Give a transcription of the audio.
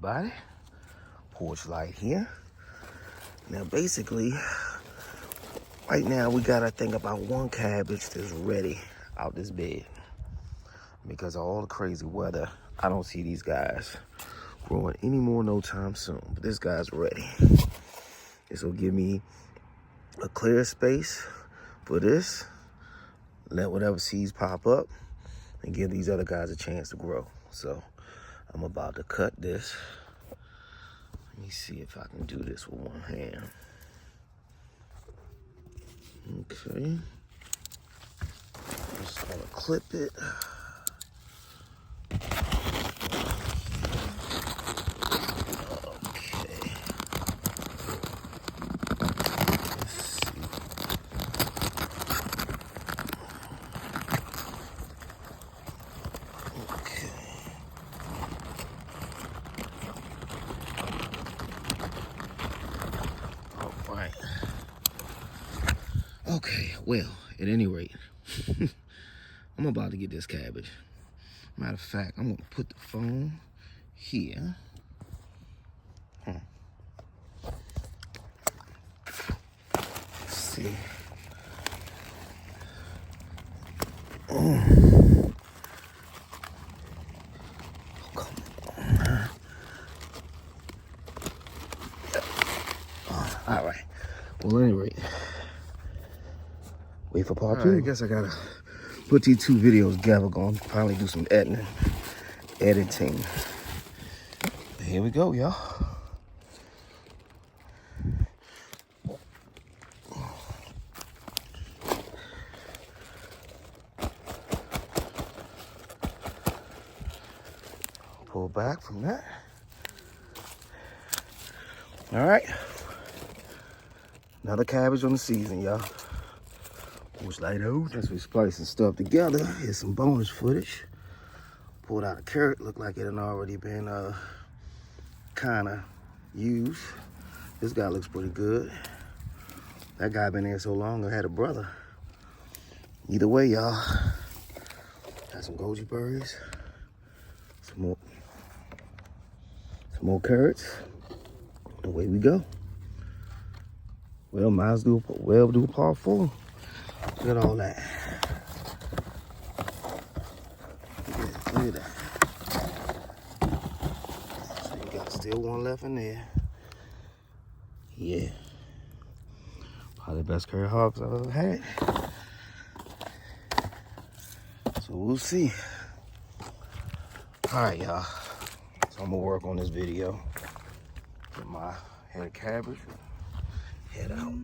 everybody. Porch light here. Now basically, right now we gotta think about one cabbage that's ready out this bed. Because of all the crazy weather, I don't see these guys growing anymore no time soon. But this guy's ready. This will give me a clear space for this. Let whatever seeds pop up and give these other guys a chance to grow. So I'm about to cut this. Let me see if I can do this with one hand. Okay. Just gonna clip it. Okay. Okay, well, at any rate, I'm about to get this cabbage. Matter of fact, I'm gonna put the phone here. Let's see. Oh, come on. All right. Well, at any rate, wait for part two. I guess I gotta put these two videos together. Gonna probably do some editing. Here we go, y'all. Pull back from that. All right. Another cabbage on the season, y'all. Porch light out. As we splicing stuff together, here's some bonus footage. Pulled out a carrot, looked like it had already been kind of used. This guy looks pretty good. That guy been there so long, I had a brother. Either way, y'all. Got some goji berries. Some more carrots. Away we go. Well, might as well do part four. Look at all that. Look at that. So you got still one left in there. Yeah. Probably the best carrot hogs I've ever had. So we'll see. All right, y'all. So I'm gonna work on this video. Get my head of cabbage. Head out.